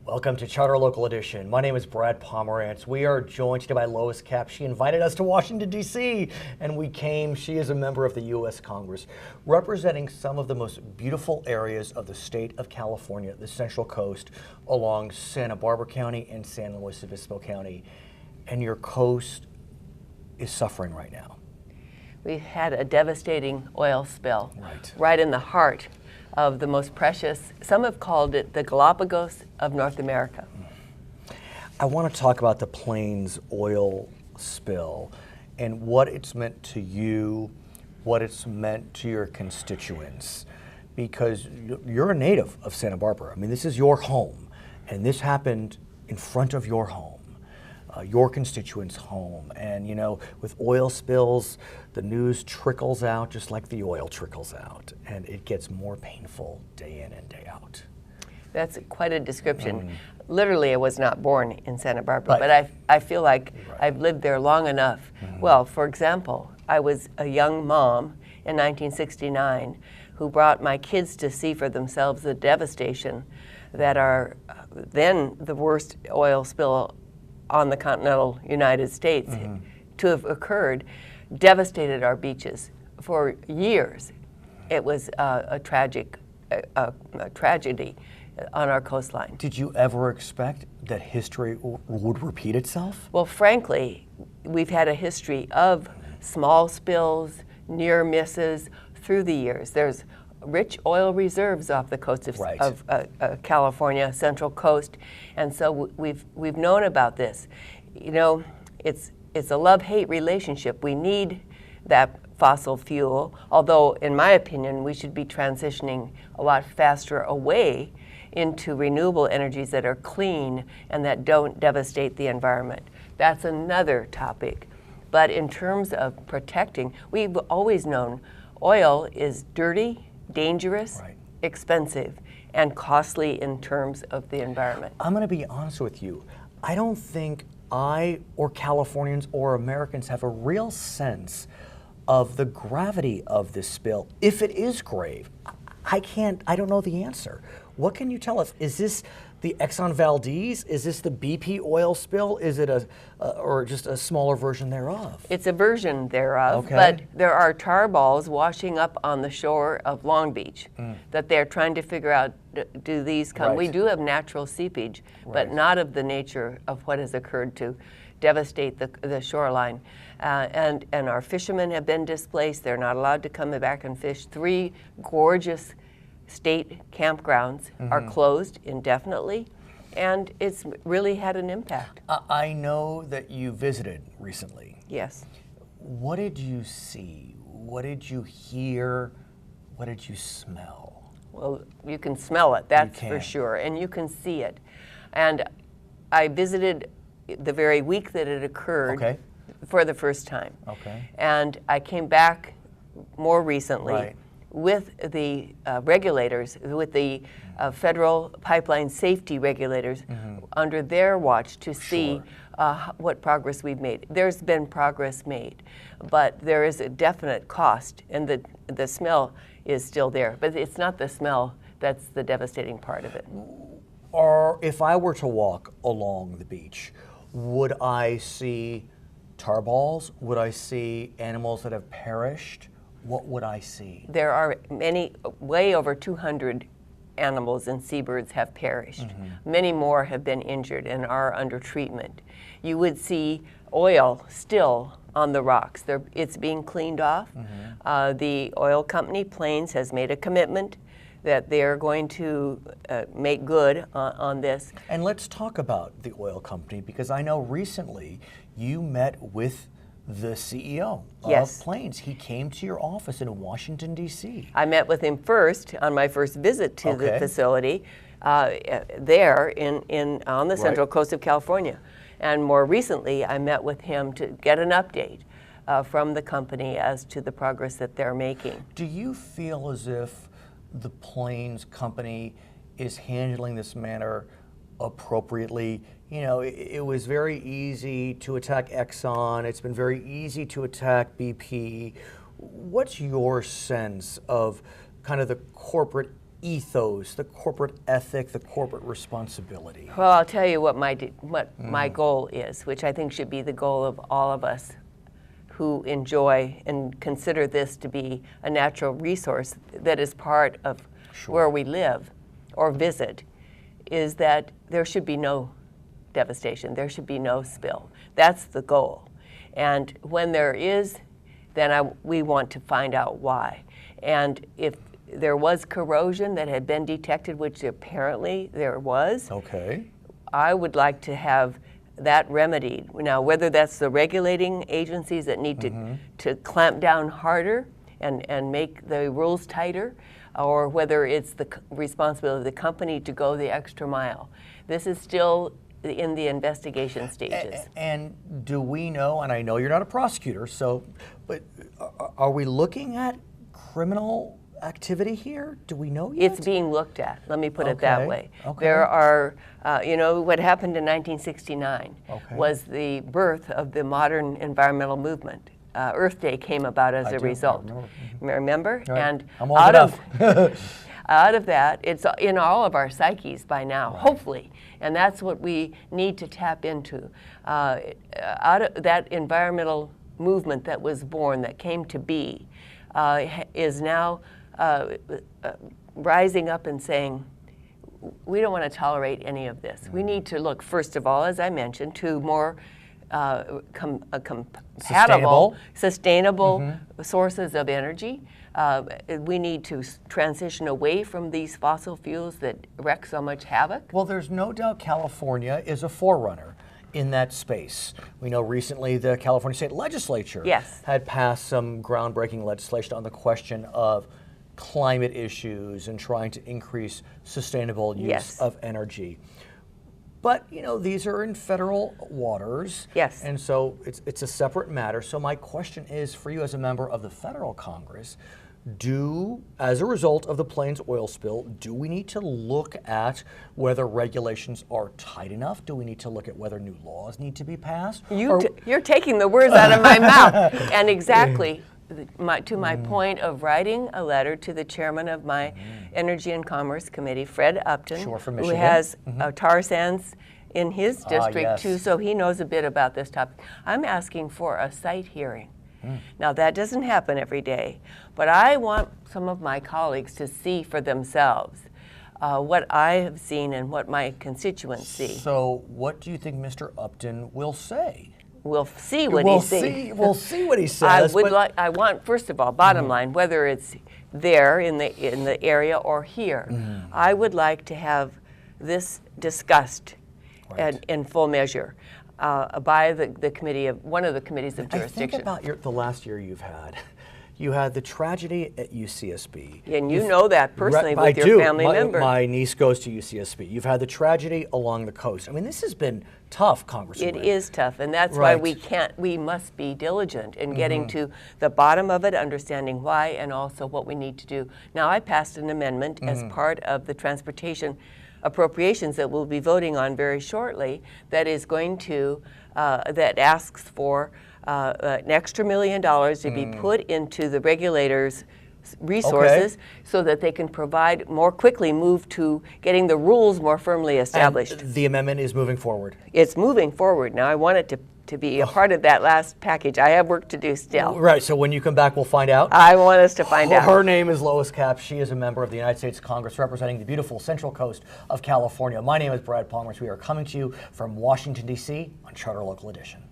Welcome to Charter Local Edition. My name is Brad Pomerance. We are joined today by Lois Cap. She invited us to Washington, D.C., and we came. She is a member of the U.S. Congress, representing some of the most beautiful areas of the state of California, the Central Coast, along Santa Barbara County and San Luis Obispo County. And your coast is suffering right now. We had a devastating oil spill right in the heart of the most precious, some have called it the Galapagos of North America. I want to talk about the Plains oil spill and what it's meant to you, what it's meant to your constituents, because you're a native of Santa Barbara. I mean, this is your home, and this happened in front of your home. Your constituents' home. And you know, with oil spills, the news trickles out just like the oil trickles out, and it gets more painful day in and day out. That's quite a description. Literally, I was not born in Santa Barbara, but I feel like I've lived there long enough. Well, for example, I was a young mom in 1969 who brought my kids to see for themselves the devastation that are then the worst oil spill on the continental United States to have occurred, devastated our beaches for years. It was a tragedy on our coastline. Did you ever expect that history would repeat itself? Well, frankly, we've had a history of small spills, near misses through the years. There's rich oil reserves off the coast of California, Central Coast, and so we've known about this. You know, it's a love-hate relationship. We need that fossil fuel, although in my opinion we should be transitioning a lot faster away into renewable energies that are clean and that don't devastate the environment. That's another topic. But in terms of protecting, we've always known oil is dirty, dangerous, expensive, and costly in terms of the environment. I'm going to be honest with you. I don't think I or Californians or Americans have a real sense of the gravity of this spill. If it is grave, I don't know the answer. What can you tell us? Is this the Exxon Valdez? Is this the BP oil spill? Is it or just a smaller version thereof? It's a version thereof, but there are tar balls washing up on the shore of Long Beach that they're trying to figure out, do these come? We do have natural seepage, but not of the nature of what has occurred to devastate the shoreline. And our fishermen have been displaced. They're not allowed to come back and fish. 3 gorgeous state campgrounds are closed indefinitely, and it's really had an impact. I know that you visited recently. Yes. What did you see? What did you hear? What did you smell? Well, you can smell it, that's for sure, and you can see it. And I visited the very week that it occurred for the first time. And I came back more recently with the regulators, with the federal pipeline safety regulators under their watch to see what progress we've made. There's been progress made, but there is a definite cost, and the smell is still there. But it's not the smell that's the devastating part of it. Or if I were to walk along the beach, would I see tar balls? Would I see animals that have perished? What would I see? There are way over 200 animals and seabirds have perished. Many more have been injured and are under treatment. You would see oil still on the rocks. It's being cleaned off. The oil company, Plains, has made a commitment that they're going to make good on this. And let's talk about the oil company, because I know recently you met with the CEO of Plains. He came to your office in Washington, D.C. I met with him first on my first visit to the facility there on the Central Coast of California. And more recently, I met with him to get an update from the company as to the progress that they're making. Do you feel as if the Plains company is handling this matter appropriately? You know, it was very easy to attack Exxon. It's been very easy to attack BP. What's your sense of kind of the corporate ethos, the corporate ethic, the corporate responsibility? Well, I'll tell you what my goal is, which I think should be the goal of all of us who enjoy and consider this to be a natural resource that is part of where we live or visit, is that there should be no devastation. There should be no spill. That's the goal. And when there is, then we want to find out why. And if there was corrosion that had been detected, which apparently there was, I would like to have that remedied. Now, whether that's the regulating agencies that need to clamp down harder and make the rules tighter, or whether it's the responsibility of the company to go the extra mile. This is still in the investigation stages. And do we know, and I know you're not a prosecutor, but are we looking at criminal activity here? Do we know yet? It's being looked at, let me put it that way. There are, what happened in 1969 was the birth of the modern environmental movement. Earth Day came about as a result. Remember? Right. And out of that, it's in all of our psyches by now, hopefully. And that's what we need to tap into. Out of that environmental movement that was born, that came to be, is now rising up and saying, we don't want to tolerate any of this. We need to look, first of all, as I mentioned, to more compatible, sustainable sources of energy. We need to transition away from these fossil fuels that wreak so much havoc. Well, there's no doubt California is a forerunner in that space. We know recently the California State Legislature had passed some groundbreaking legislation on the question of climate issues and trying to increase sustainable use of energy. But, these are in federal waters. And so it's a separate matter. So my question is for you as a member of the federal Congress, as a result of the Plains oil spill, do we need to look at whether regulations are tight enough? Do we need to look at whether new laws need to be passed? You're taking the words out of my mouth. And exactly. To my point of writing a letter to the chairman of my Energy and Commerce Committee, Fred Upton, who has tar sands in his district too, so he knows a bit about this topic. I'm asking for a site hearing. Now that doesn't happen every day, but I want some of my colleagues to see for themselves what I have seen and what my constituents see. So what do you think Mr. Upton will say? We'll see what he says. We'll see what he says. I want, first of all, bottom line, whether it's there in the area or here, I would like to have this discussed in full measure by the committee of one of the committees of jurisdiction. I think about the last year you've had. You had the tragedy at UCSB. And you know that personally with your family member. My niece goes to UCSB. You've had the tragedy along the coast. I mean, this has been tough, Congresswoman. It is tough, and that's why we must be diligent in getting to the bottom of it, understanding why, and also what we need to do. Now, I passed an amendment as part of the transportation appropriations that we'll be voting on very shortly that is going to, that asks for an extra $1 million to be put into the regulators' resources so that they can more quickly move to getting the rules more firmly established. And the amendment is moving forward. It's moving forward. Now I want it to be a part of that last package. I have work to do still. Right, so when you come back, we'll find out. I want us to find out. Her name is Lois Capps. She is a member of the United States Congress representing the beautiful Central Coast of California. My name is Brad Pomerance. We are coming to you from Washington, D.C. on Charter Local Edition.